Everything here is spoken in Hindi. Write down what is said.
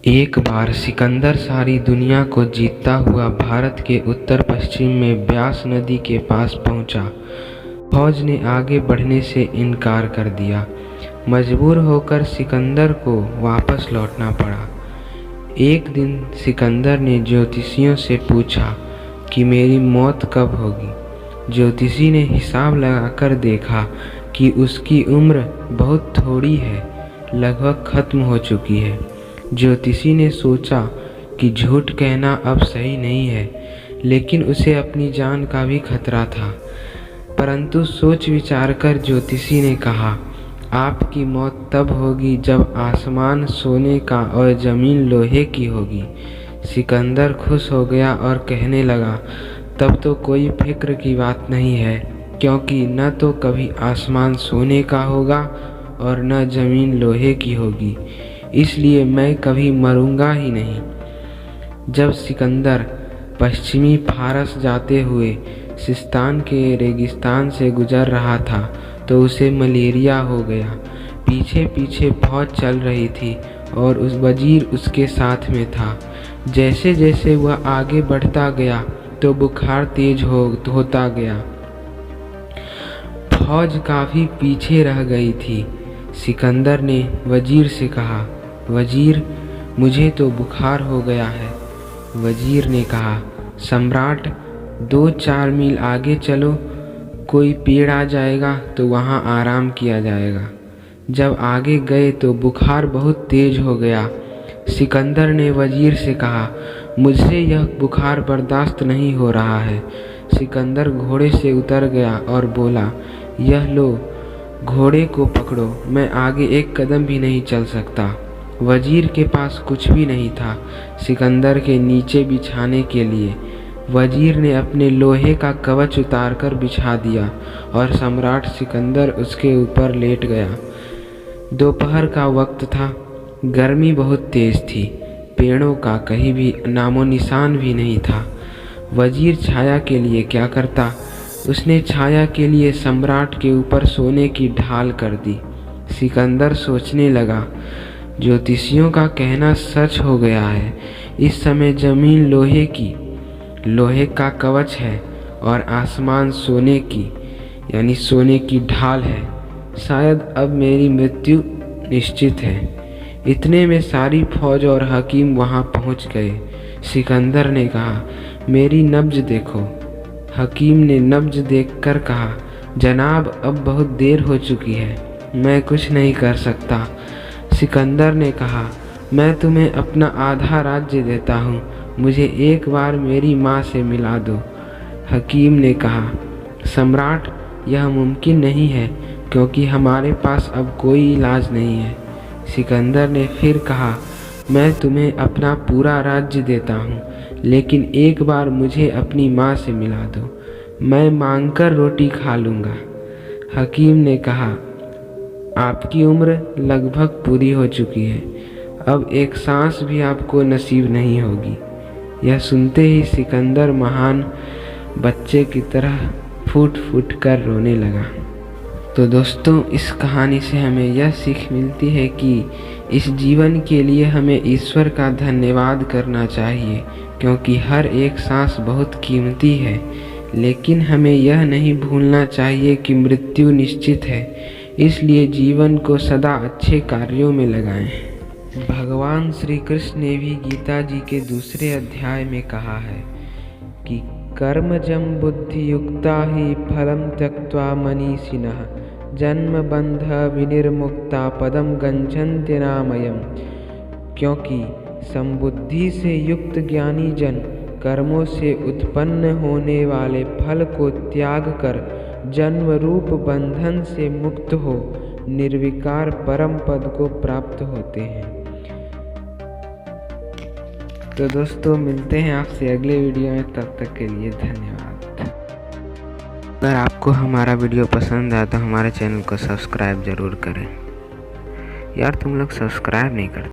एक बार सिकंदर सारी दुनिया को जीतता हुआ भारत के उत्तर पश्चिम में ब्यास नदी के पास पहुंचा। फौज ने आगे बढ़ने से इनकार कर दिया। मजबूर होकर सिकंदर को वापस लौटना पड़ा। एक दिन सिकंदर ने ज्योतिषियों से पूछा कि मेरी मौत कब होगी। ज्योतिषी ने हिसाब लगाकर देखा कि उसकी उम्र बहुत थोड़ी है, लगभग खत्म हो चुकी है। ज्योतिषी ने सोचा कि झूठ कहना अब सही नहीं है, लेकिन उसे अपनी जान का भी खतरा था। परंतु सोच विचार कर ज्योतिषी ने कहा, आपकी मौत तब होगी जब आसमान सोने का और ज़मीन लोहे की होगी। सिकंदर खुश हो गया और कहने लगा, तब तो कोई फिक्र की बात नहीं है, क्योंकि न तो कभी आसमान सोने का होगा और न ज़मीन लोहे की होगी, इसलिए मैं कभी मरूंगा ही नहीं। जब सिकंदर पश्चिमी फारस जाते हुए सिस्तान के रेगिस्तान से गुजर रहा था तो उसे मलेरिया हो गया। पीछे पीछे फौज चल रही थी और उस वजीर उसके साथ में था। जैसे जैसे वह आगे बढ़ता गया तो बुखार तेज होता गया। फौज काफ़ी पीछे रह गई थी। सिकंदर ने वजीर से कहा, वजीर, मुझे तो बुखार हो गया है। वजीर ने कहा, सम्राट, 2-4 मील आगे चलो, कोई पेड़ आ जाएगा तो वहाँ आराम किया जाएगा। जब आगे गए तो बुखार बहुत तेज हो गया। सिकंदर ने वजीर से कहा, मुझसे यह बुखार बर्दाश्त नहीं हो रहा है। सिकंदर घोड़े से उतर गया और बोला, यह लो, घोड़े को पकड़ो, मैं आगे एक कदम भी नहीं चल सकता। वजीर के पास कुछ भी नहीं था सिकंदर के नीचे बिछाने के लिए। वजीर ने अपने लोहे का कवच उतारकर बिछा दिया और सम्राट सिकंदर उसके ऊपर लेट गया। दोपहर का वक्त था, गर्मी बहुत तेज थी, पेड़ों का कहीं भी नामो निशान भी नहीं था। वजीर छाया के लिए क्या करता, उसने छाया के लिए सम्राट के ऊपर सोने की ढाल कर दी। सिकंदर सोचने लगा, ज्योतिषियों का कहना सच हो गया है। इस समय जमीन लोहे का कवच है और आसमान सोने की ढाल है। शायद अब मेरी मृत्यु निश्चित है। इतने में सारी फौज और हकीम वहां पहुंच गए। सिकंदर ने कहा, मेरी नब्ज देखो। हकीम ने नब्ज देखकर कहा, जनाब, अब बहुत देर हो चुकी है, मैं कुछ नहीं कर सकता। सिकंदर ने कहा, मैं तुम्हें अपना आधा राज्य देता हूँ, मुझे एक बार मेरी माँ से मिला दो। हकीम ने कहा, सम्राट, यह मुमकिन नहीं है, क्योंकि हमारे पास अब कोई इलाज नहीं है। सिकंदर ने फिर कहा, मैं तुम्हें अपना पूरा राज्य देता हूँ, लेकिन एक बार मुझे अपनी माँ से मिला दो, मैं मांगकर रोटी खा लूँगा। हकीम ने कहा, आपकी उम्र लगभग पूरी हो चुकी है, अब एक सांस भी आपको नसीब नहीं होगी। यह सुनते ही सिकंदर महान बच्चे की तरह फूट फूट कर रोने लगा। तो दोस्तों, इस कहानी से हमें यह सीख मिलती है कि इस जीवन के लिए हमें ईश्वर का धन्यवाद करना चाहिए, क्योंकि हर एक सांस बहुत कीमती है। लेकिन हमें यह नहीं भूलना चाहिए कि मृत्यु निश्चित है, इसलिए जीवन को सदा अच्छे कार्यों में लगाएं। भगवान श्री कृष्ण ने भी गीता जी के 2 अध्याय में कहा है कि कर्मजं बुद्धि युक्ता ही फलम त्यक्त्वा मनीषिणः जन्म बंध विनिर्मुक्ता पदम गच्छन्ति नामयम्। क्योंकि समबुद्धि से युक्त ज्ञानी जन कर्मों से उत्पन्न होने वाले फल को त्याग कर जन्म रूप बंधन से मुक्त हो निर्विकार परम पद को प्राप्त होते हैं। तो दोस्तों, मिलते हैं आपसे अगले वीडियो में, तब तक के लिए धन्यवाद। अगर आपको हमारा वीडियो पसंद आया तो हमारे चैनल को सब्सक्राइब ज़रूर करें। यार, तुम लोग सब्सक्राइब नहीं करते।